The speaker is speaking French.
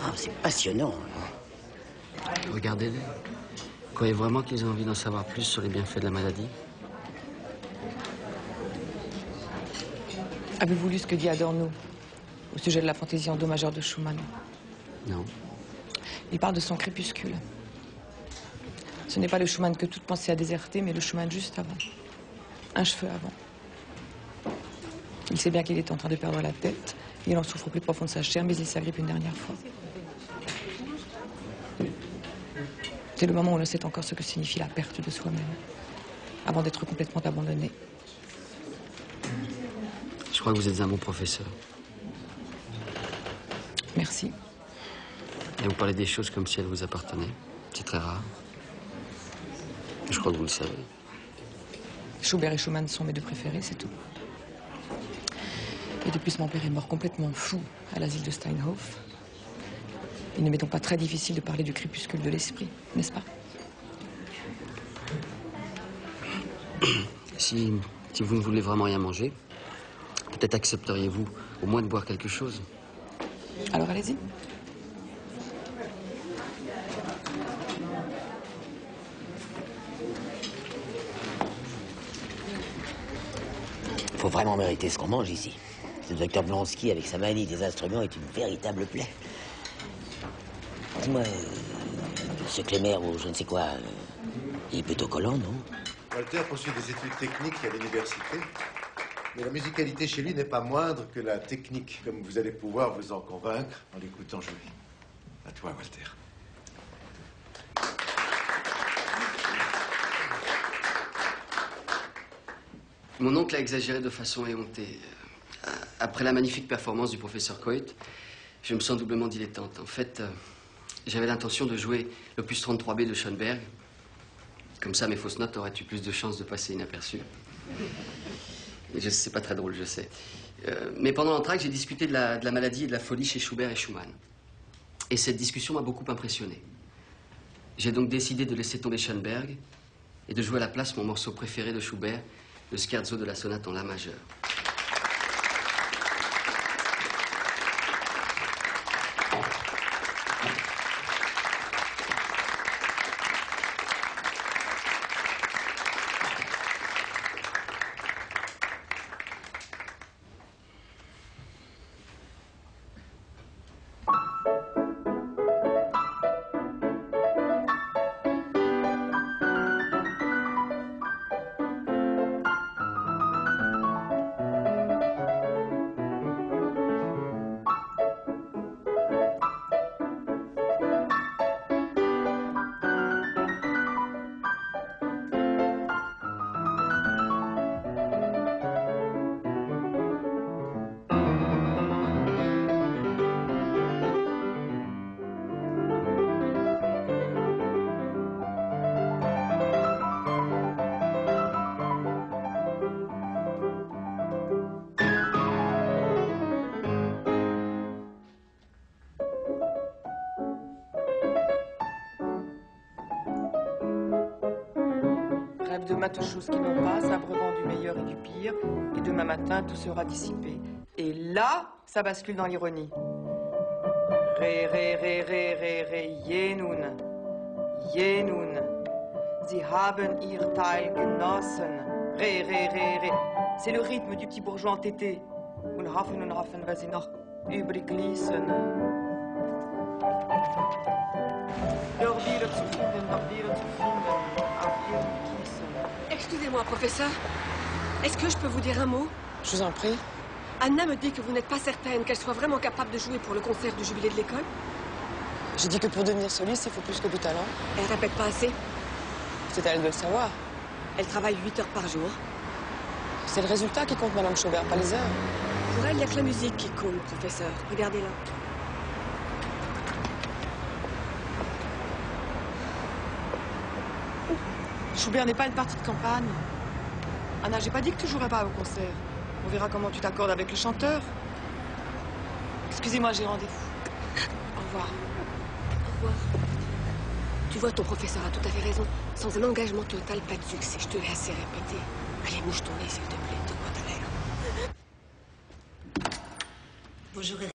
Ah, c'est passionnant. Regardez-les. Croyez vraiment qu'ils ont envie d'en savoir plus sur les bienfaits de la maladie? Avez-vous lu ce que dit Adorno au sujet de la fantaisie en do majeur de Schumann? Non. Il parle de son crépuscule. Ce n'est pas le Schumann que toute pensée a déserté, mais le Schumann juste avant. Un cheveu avant. Il sait bien qu'il est en train de perdre la tête. Il en souffre au plus profond de sa chair, mais il s'agrippe une dernière fois. C'est le moment où on ne sait encore ce que signifie la perte de soi-même, avant d'être complètement abandonné. Je crois que vous êtes un bon professeur. Merci. Et vous parlez des choses comme si elles vous appartenaient. C'est très rare. Je crois que vous le savez. Schubert et Schumann sont mes deux préférés, c'est tout. Et depuis que mon père est mort complètement fou à l'asile de Steinhof, il ne m'est donc pas très difficile de parler du crépuscule de l'esprit, n'est-ce pas? Si vous ne voulez vraiment rien manger, peut-être accepteriez-vous au moins de boire quelque chose? Alors allez-y. Faut vraiment mériter ce qu'on mange ici. Ce docteur Blonsky, avec sa manie des instruments, est une véritable plaie. Dis-moi, ce Clémer ou je ne sais quoi, il est plutôt collant, non? Walter poursuit des études techniques à l'université, mais la musicalité chez lui n'est pas moindre que la technique, comme vous allez pouvoir vous en convaincre en l'écoutant jouer. À toi, Walter. Mon oncle a exagéré de façon éhontée. Après la magnifique performance du professeur Coit, je me sens doublement dilettante. En fait, j'avais l'intention de jouer l'opus 33B de Schoenberg. Comme ça, mes fausses notes auraient eu plus de chances de passer inaperçues. C'est pas très drôle, je sais. Mais pendant l'entracte, j'ai discuté de la maladie et de la folie chez Schubert et Schumann. Et cette discussion m'a beaucoup impressionné. J'ai donc décidé de laisser tomber Schoenberg et de jouer à la place mon morceau préféré de Schubert, le scherzo de la sonate en La majeur. De mates choses qui n'ont pas, s'abreuvant du meilleur et du pire, et demain matin, tout sera dissipé. Et là, ça bascule dans l'ironie. Ré, ré, ré, ré, ré, ré, je nun. Je nun. Sie haben ihr Teil genossen. Ré, ré, ré, ré. C'est le rythme du petit bourgeois entêté. Und Hafen, weil sie noch übrig ließen. Leur Wille zu finden, auf ihren Kissen. Excusez-moi, professeur. Est-ce que je peux vous dire un mot? Je vous en prie. Anna me dit que vous n'êtes pas certaine qu'elle soit vraiment capable de jouer pour le concert du jubilé de l'école. J'ai dit que pour devenir soliste, il faut plus que du talent. Elle répète pas assez. C'est à elle de le savoir. Elle travaille 8 heures par jour. C'est le résultat qui compte, Madame Schubert, pas les heures. Pour elle, il n'y a que la musique qui compte, professeur. Regardez-la. Schubert n'est pas une partie de campagne. Anna, j'ai pas dit que tu jouerais pas au concert. On verra comment tu t'accordes avec le chanteur. Excusez-moi, j'ai rendez-vous. Au revoir. Au revoir. Tu vois, ton professeur a tout à fait raison. Sans un engagement total, pas de succès. Je te l'ai assez répété. Allez, bouge ton nez, s'il te plaît. De quoi t'as l'air. Bonjour.